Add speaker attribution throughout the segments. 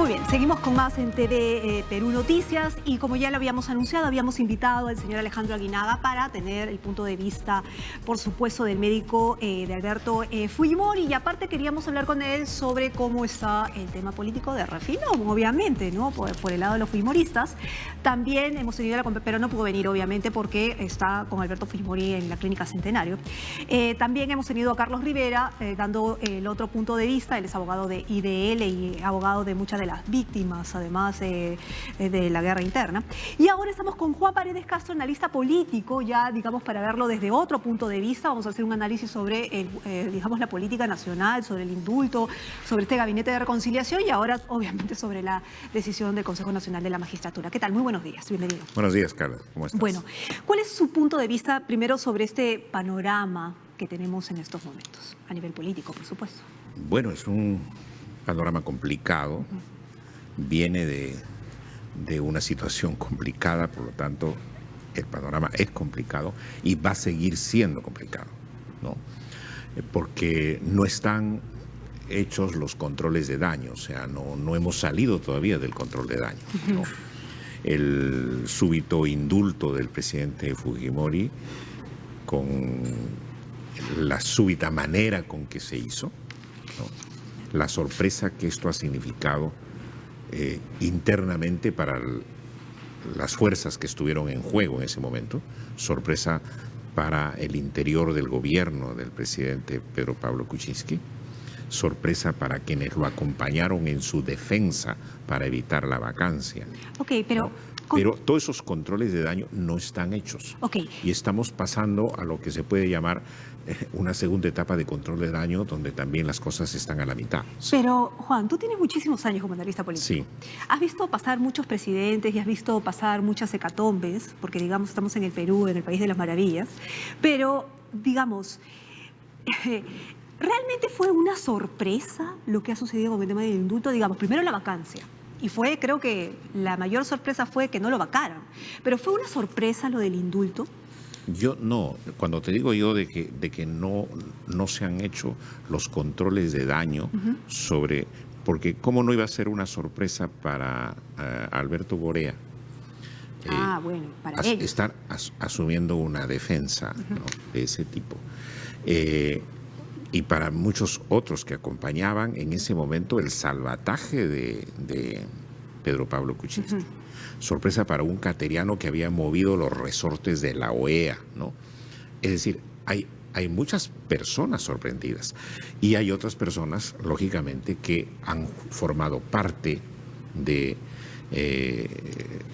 Speaker 1: Muy bien, seguimos con más en TV Perú Noticias y como ya lo habíamos anunciado, habíamos invitado al señor Alejandro Aguinaga para tener el punto de vista, por supuesto, del médico de Alberto Fujimori, y aparte queríamos hablar con él sobre cómo está el tema político de Refilón, obviamente, ¿no? Por el lado de los fujimoristas. También hemos tenido pero no pudo venir, obviamente, porque está con Alberto Fujimori en la Clínica Centenario. También hemos tenido a Carlos Rivera dando el otro punto de vista. Él es abogado de IDL y abogado de muchas de las víctimas, además de la guerra interna. Y ahora estamos con Juan Paredes Castro, analista político, ya digamos para verlo desde otro punto de vista. Vamos a hacer un análisis sobre, digamos, la política nacional, sobre el indulto, sobre este gabinete de reconciliación y ahora, obviamente, sobre la decisión del Consejo Nacional de la Magistratura. ¿Qué tal? Muy buenos días, bienvenido.
Speaker 2: Buenos días, Carla. ¿Cómo estás?
Speaker 1: Bueno, ¿cuál es su punto de vista primero sobre este panorama que tenemos en estos momentos, a nivel político, por supuesto?
Speaker 2: Bueno, es un panorama complicado. Viene de una situación complicada, por lo tanto, el panorama es complicado y va a seguir siendo complicado, ¿no? Porque no están hechos los controles de daño, o sea, no hemos salido todavía del control de daño, ¿no? El súbito indulto del presidente Fujimori, con la súbita manera con que se hizo, ¿no? La sorpresa que esto ha significado internamente para las fuerzas que estuvieron en juego en ese momento, sorpresa para el interior del gobierno del presidente Pedro Pablo Kuczynski, sorpresa para quienes lo acompañaron en su defensa para evitar la vacancia.
Speaker 1: Ok, pero...
Speaker 2: ¿no? Pero todos esos controles de daño no están hechos.
Speaker 1: Okay.
Speaker 2: Y estamos pasando a lo que se puede llamar una segunda etapa de control de daño, donde también las cosas están a la mitad.
Speaker 1: Pero, Juan, tú tienes muchísimos años como analista político.
Speaker 2: Sí.
Speaker 1: Has visto pasar muchos presidentes y has visto pasar muchas hecatombes, porque, digamos, estamos en el Perú, en el país de las maravillas. Pero, digamos, ¿realmente fue una sorpresa lo que ha sucedido con el tema del indulto? Digamos, primero la vacancia. Y fue, creo que la mayor sorpresa fue que no lo vacaran. Pero ¿fue una sorpresa lo del indulto?
Speaker 2: Yo no, cuando te digo yo de que no se han hecho los controles de daño sobre, porque cómo no iba a ser una sorpresa para Alberto Borea.
Speaker 1: Bueno, para ellos.
Speaker 2: Estar asumiendo una defensa, ¿no? De ese tipo. Y para muchos otros que acompañaban en ese momento el salvataje de Pedro Pablo Kuczynski. Sorpresa para un cateriano que había movido los resortes de la OEA, ¿no? Es decir, hay muchas personas sorprendidas y hay otras personas, lógicamente, que han formado parte de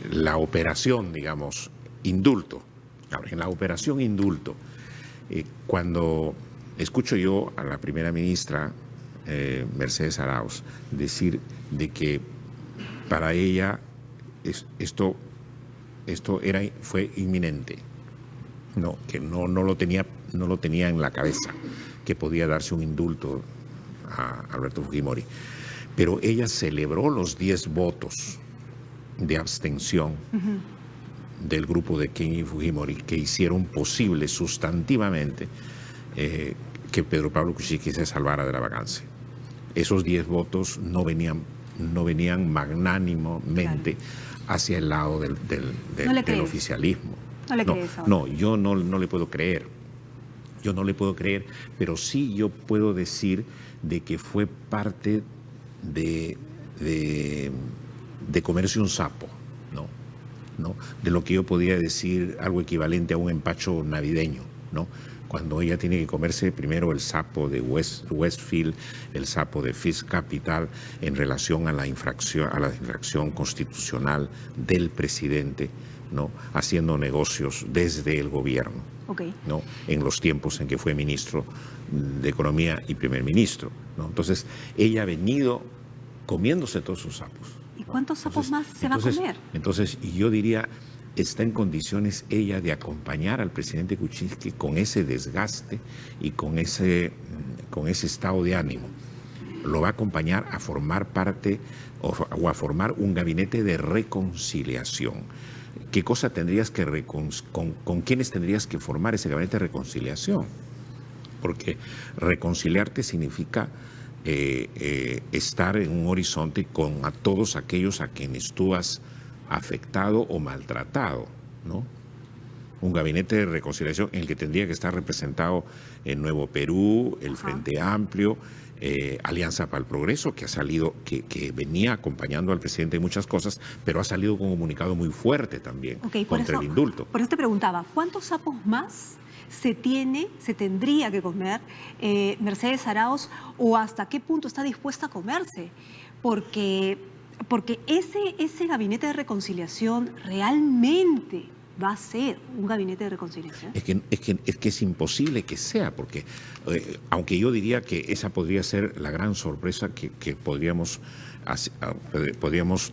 Speaker 2: la operación, digamos, indulto. Ahora, en la operación indulto, cuando escucho yo a la primera ministra, Mercedes Arauz, decir de que para ella esto fue inminente, no, que no lo tenía en la cabeza, que podía darse un indulto a Alberto Fujimori. Pero ella celebró los 10 votos de abstención del grupo de Kenji Fujimori que hicieron posible sustantivamente que Pedro Pablo Kuczynski se salvara de la vacancia. Esos 10 votos no venían magnánimamente hacia el lado del oficialismo.
Speaker 1: No le crees.
Speaker 2: No, yo no le puedo creer. Yo no le puedo creer, pero sí yo puedo decir de que fue parte de comerse un sapo, ¿no? De lo que yo podía decir algo equivalente a un empacho navideño, ¿no? Cuando ella tiene que comerse primero el sapo de Westfield, el sapo de Fisk Capital en relación a la infracción constitucional del presidente, ¿no? Haciendo negocios desde el gobierno, ¿no? En los tiempos en que fue ministro de Economía y primer ministro, ¿no? Entonces, ella ha venido comiéndose todos sus sapos.
Speaker 1: ¿Y cuántos sapos más se va a comer?
Speaker 2: Entonces, yo diría, está en condiciones ella de acompañar al presidente Kuczynski con ese desgaste y con ese estado de ánimo. Lo va a acompañar a formar parte o a formar un gabinete de reconciliación. ¿Qué cosa tendrías que con quiénes tendrías que formar ese gabinete de reconciliación? Porque reconciliarte significa estar en un horizonte con a todos aquellos a quienes tú has afectado o maltratado, ¿no? Un gabinete de reconciliación en el que tendría que estar representado el Nuevo Perú, el Frente Amplio, Alianza para el Progreso, que ha salido, que venía acompañando al presidente en muchas cosas, pero ha salido con un comunicado muy fuerte también contra el indulto.
Speaker 1: Por eso te preguntaba, ¿cuántos sapos más se tendría que comer Mercedes Arauz, o hasta qué punto está dispuesta a comerse? Porque ese gabinete de reconciliación realmente va a ser un gabinete de reconciliación.
Speaker 2: Es que es imposible que sea, porque aunque yo diría que esa podría ser la gran sorpresa que podríamos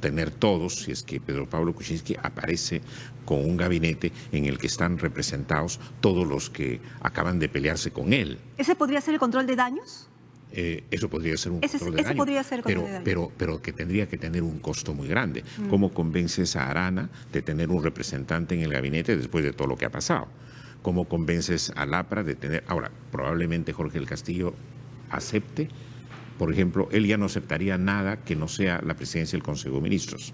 Speaker 2: tener todos si es que Pedro Pablo Kuczynski aparece con un gabinete en el que están representados todos los que acaban de pelearse con él.
Speaker 1: ¿Ese podría ser el control de daños?
Speaker 2: Eso podría ser un control de daño, pero que tendría que tener un costo muy grande. ¿Cómo convences a Arana de tener un representante en el gabinete después de todo lo que ha pasado? ¿Cómo convences a Lapra de tener... Ahora, probablemente Jorge del Castillo acepte, por ejemplo, él ya no aceptaría nada que no sea la presidencia del Consejo de Ministros.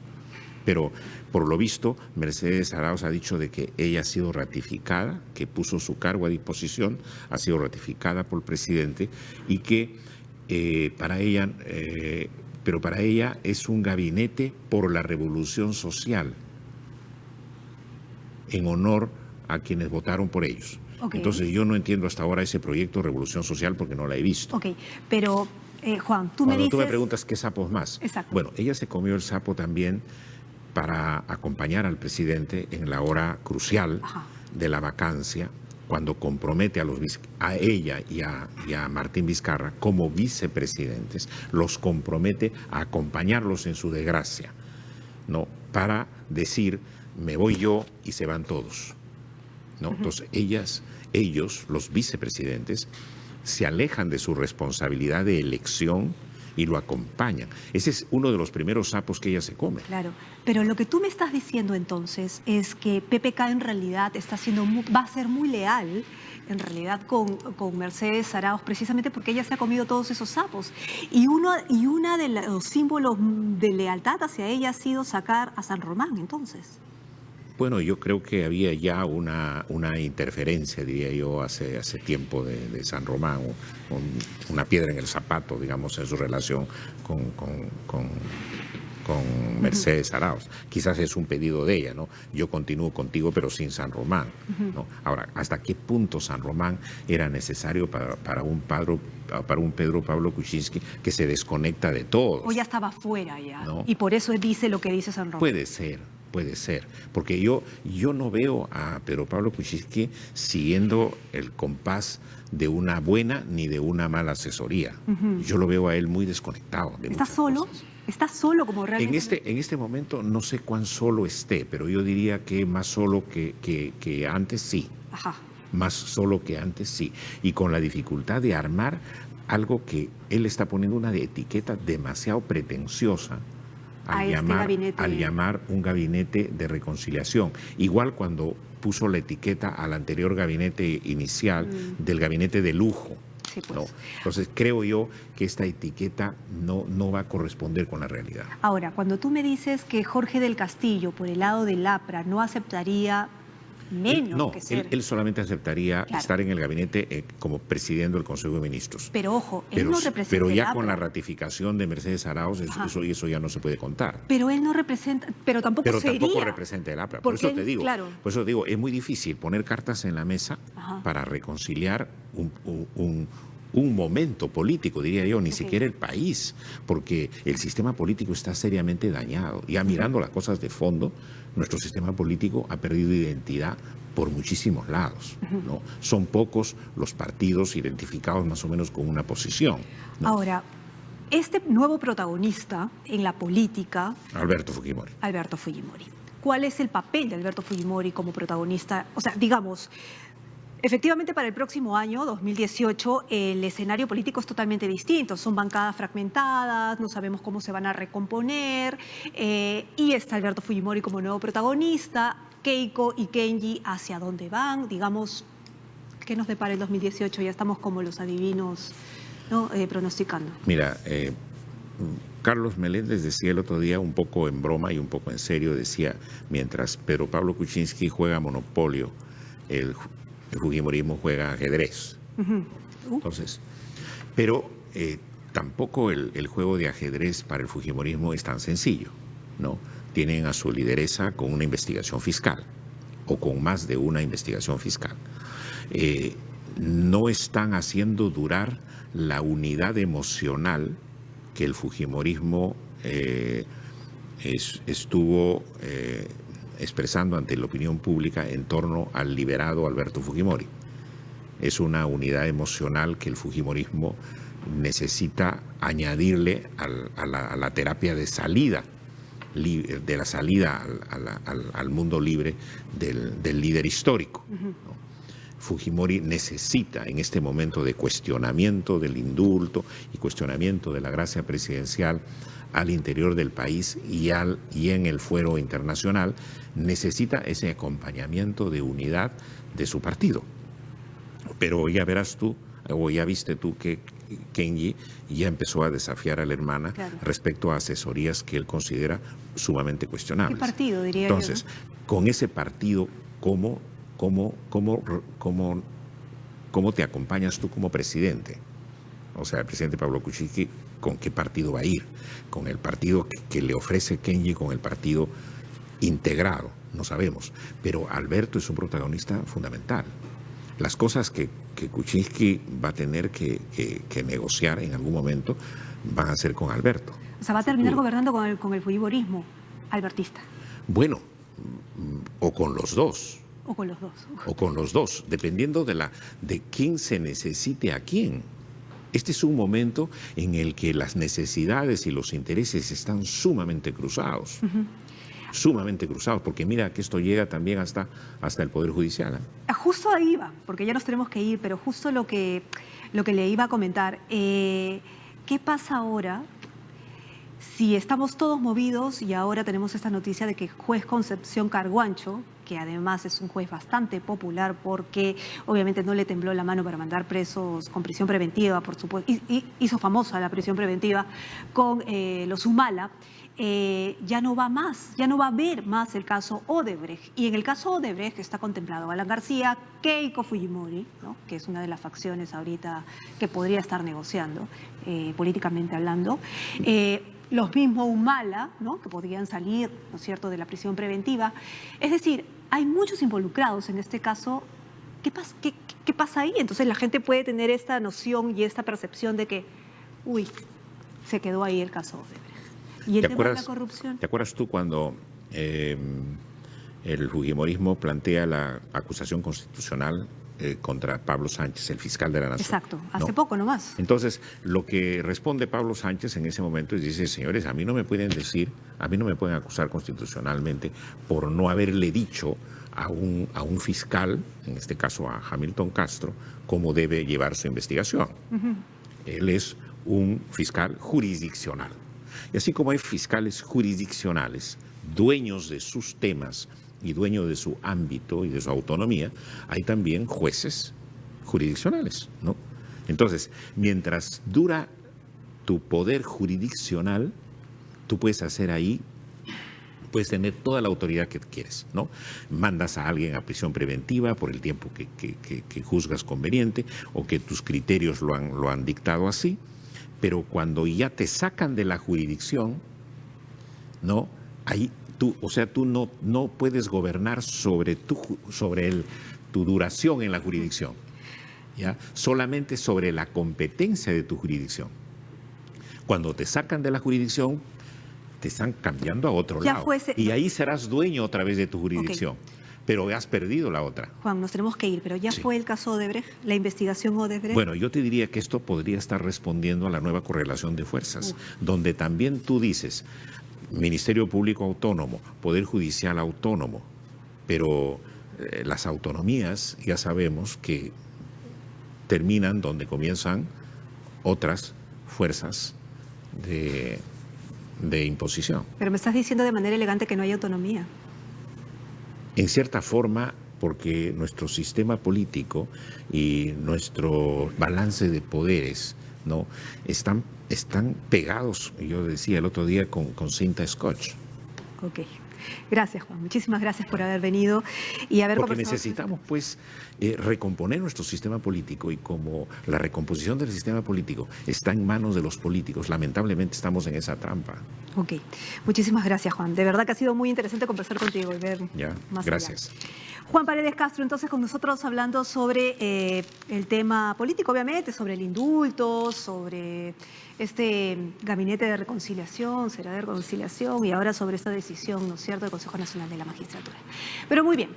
Speaker 2: Pero, por lo visto, Mercedes Arauz ha dicho de que ella ha sido ratificada, que puso su cargo a disposición, ha sido ratificada por el presidente y que para ella es un gabinete por la revolución social, en honor a quienes votaron por ellos. Entonces, yo no entiendo hasta ahora ese proyecto de revolución social porque no la he visto.
Speaker 1: Pero, Juan, tú me dices...
Speaker 2: Tú me preguntas qué sapos más.
Speaker 1: Exacto.
Speaker 2: Bueno, ella se comió el sapo también para acompañar al presidente en la hora crucial de la vacancia, cuando compromete a ella y a Martín Vizcarra como vicepresidentes, los compromete a acompañarlos en su desgracia, ¿no? Para decir, me voy yo y se van todos, ¿no? Entonces ellos, los vicepresidentes, se alejan de su responsabilidad de elección y lo acompañan. Ese es uno de los primeros sapos que ella se come.
Speaker 1: Claro, pero lo que tú me estás diciendo entonces es que PPK en realidad va a ser muy leal en realidad con Mercedes Arauz, precisamente porque ella se ha comido todos esos sapos. Y uno de los símbolos de lealtad hacia ella ha sido sacar a San Román, entonces.
Speaker 2: Bueno, yo creo que había ya una interferencia, diría yo, hace tiempo de San Román, una piedra en el zapato, digamos, en su relación con Mercedes Arauz. Quizás es un pedido de ella, ¿no? Yo continúo contigo, pero sin San Román, ¿no? Ahora, ¿hasta qué punto San Román era necesario para un Pedro Pablo Kuczynski que se desconecta de todo?
Speaker 1: O ya estaba fuera ya,
Speaker 2: ¿no?
Speaker 1: Y por eso dice lo que dice San Román.
Speaker 2: Puede ser, porque yo no veo a Pedro Pablo Kuczynski siguiendo el compás de una buena ni de una mala asesoría. Yo lo veo a él muy desconectado de
Speaker 1: ¿Está solo?
Speaker 2: Cosas.
Speaker 1: ¿Está solo como realmente?
Speaker 2: En este momento no sé cuán solo esté, pero yo diría que más solo que antes sí. Más solo que antes sí. Y con la dificultad de armar algo que él está poniendo una etiqueta demasiado pretenciosa al llamar un gabinete de reconciliación. Igual cuando puso la etiqueta al anterior gabinete inicial del gabinete de lujo.
Speaker 1: Sí, pues.
Speaker 2: ¿no? Entonces creo yo que esta etiqueta no va a corresponder con la realidad.
Speaker 1: Ahora, cuando tú me dices que Jorge del Castillo, por el lado del APRA, no aceptaría menos que ser...
Speaker 2: Él solamente aceptaría estar en el gabinete como presidente del Consejo de Ministros.
Speaker 1: Pero ojo, él no representa...
Speaker 2: Pero ya con la ratificación de Mercedes Arauz, eso ya no se puede contar.
Speaker 1: Pero él no representa, pero tampoco
Speaker 2: representa el APRA. Por eso te digo, es muy difícil poner cartas en la mesa para reconciliar un momento político, diría yo, ni siquiera el país, porque el sistema político está seriamente dañado. Ya mirando las cosas de fondo, nuestro sistema político ha perdido identidad por muchísimos lados, ¿no? Son pocos los partidos identificados más o menos con una posición, ¿no?
Speaker 1: Ahora, este nuevo protagonista en la política...
Speaker 2: Alberto Fujimori.
Speaker 1: ¿Cuál es el papel de Alberto Fujimori como protagonista? O sea, digamos... Efectivamente, para el próximo año, 2018, el escenario político es totalmente distinto. Son bancadas fragmentadas, no sabemos cómo se van a recomponer, y está Alberto Fujimori como nuevo protagonista, Keiko y Kenji hacia dónde van, digamos, ¿qué nos depara el 2018? Ya estamos como los adivinos ¿no? Pronosticando.
Speaker 2: Mira, Carlos Meléndez decía el otro día, un poco en broma y un poco en serio, decía, mientras Pedro Pablo Kuczynski juega monopolio, el fujimorismo juega ajedrez. Entonces, pero tampoco el juego de ajedrez para el fujimorismo es tan sencillo, ¿no? Tienen a su lideresa con una investigación fiscal o con más de una investigación fiscal. No están haciendo durar la unidad emocional que el fujimorismo estuvo expresando ante la opinión pública en torno al liberado Alberto Fujimori. Es una unidad emocional que el fujimorismo necesita añadirle a la terapia de salida, de la salida al mundo libre del líder histórico, ¿no? Fujimori necesita en este momento de cuestionamiento del indulto y cuestionamiento de la gracia presidencial al interior del país y en el fuero internacional, necesita ese acompañamiento de unidad de su partido. Pero ya verás tú, o ya viste tú que Kenji ya empezó a desafiar a la hermana, claro, respecto a asesorías que él considera sumamente cuestionables.
Speaker 1: ¿Qué partido, diría
Speaker 2: Entonces,
Speaker 1: yo, ¿no?
Speaker 2: Con ese partido, ¿cómo te acompañas tú como presidente? O sea, el presidente Pablo Kuczynski, ¿con qué partido va a ir? ¿Con el partido que le ofrece Kenji, con el partido integrado? No sabemos. Pero Alberto es un protagonista fundamental. Las cosas que Kuczynski va a tener que negociar en algún momento van a ser con Alberto.
Speaker 1: O sea, va a terminar gobernando con el fujimorismo albertista.
Speaker 2: Bueno, o con los dos.
Speaker 1: O con los dos.
Speaker 2: O con los dos, dependiendo de quién se necesite a quién. Este es un momento en el que las necesidades y los intereses están sumamente cruzados. Sumamente cruzados, porque mira que esto llega también hasta el Poder Judicial.
Speaker 1: Justo ahí va, porque ya nos tenemos que ir, pero justo lo que le iba a comentar. ¿Qué pasa ahora si estamos todos movidos y ahora tenemos esta noticia de que juez Concepción Carguancho, que además es un juez bastante popular porque obviamente no le tembló la mano para mandar presos con prisión preventiva, por supuesto, y hizo famosa la prisión preventiva con los Humala, ya no va a haber más el caso Odebrecht. Y en el caso Odebrecht está contemplado Alan García, Keiko Fujimori, ¿no?, que es una de las facciones ahorita que podría estar negociando, políticamente hablando, los mismos Humala, ¿no?, que podrían salir, ¿no es cierto?, de la prisión preventiva. Es decir, hay muchos involucrados en este caso. ¿Qué pasa ahí? Entonces la gente puede tener esta noción y esta percepción de que, uy, se quedó ahí el caso Odebrecht. ¿Y el tema de la corrupción?
Speaker 2: ¿Te acuerdas tú cuando el fujimorismo plantea la acusación constitucional contra Pablo Sánchez, el fiscal de la Nación?
Speaker 1: Exacto, hace poco nomás.
Speaker 2: Entonces, lo que responde Pablo Sánchez en ese momento es, dice, señores, a mí no me pueden acusar constitucionalmente por no haberle dicho a un fiscal, en este caso a Hamilton Castro, cómo debe llevar su investigación. Él es un fiscal jurisdiccional. Y así como hay fiscales jurisdiccionales, dueños de sus temas y dueños de su ámbito y de su autonomía, hay también jueces jurisdiccionales, ¿no? Entonces, mientras dura tu poder jurisdiccional, tú puedes hacer ahí, puedes tener toda la autoridad que quieres, ¿no? Mandas a alguien a prisión preventiva por el tiempo que juzgas conveniente o que tus criterios lo han dictado así. Pero cuando ya te sacan de la jurisdicción, ¿no? Ahí tú no puedes gobernar sobre tu duración en la jurisdicción, ¿ya? Solamente sobre la competencia de tu jurisdicción. Cuando te sacan de la jurisdicción, te están cambiando a otro lado. Y ahí serás dueño otra vez de tu jurisdicción. Okay. Pero has perdido la otra.
Speaker 1: Juan, nos tenemos que ir, pero ya fue el caso Odebrecht, la investigación Odebrecht.
Speaker 2: Bueno, yo te diría que esto podría estar respondiendo a la nueva correlación de fuerzas, donde también tú dices, Ministerio Público Autónomo, Poder Judicial Autónomo, pero las autonomías ya sabemos que terminan donde comienzan otras fuerzas de imposición.
Speaker 1: Pero me estás diciendo de manera elegante que no hay autonomía.
Speaker 2: En cierta forma, porque nuestro sistema político y nuestro balance de poderes ¿no? Están pegados, yo decía el otro día, con cinta scotch.
Speaker 1: Ok. Gracias, Juan. Muchísimas gracias por haber venido y haber
Speaker 2: Porque
Speaker 1: conversado.
Speaker 2: necesitamos, pues, recomponer nuestro sistema político, y como la recomposición del sistema político está en manos de los políticos, lamentablemente estamos en esa trampa.
Speaker 1: Ok. Muchísimas gracias, Juan. De verdad que ha sido muy interesante conversar contigo y ver
Speaker 2: Ya,
Speaker 1: más
Speaker 2: gracias.
Speaker 1: allá. Juan Paredes Castro, entonces, con nosotros hablando sobre el tema político, obviamente, sobre el indulto, sobre este gabinete de reconciliación, será de reconciliación, y ahora sobre esta decisión, ¿no es cierto?, del Consejo Nacional de la Magistratura. Pero muy bien.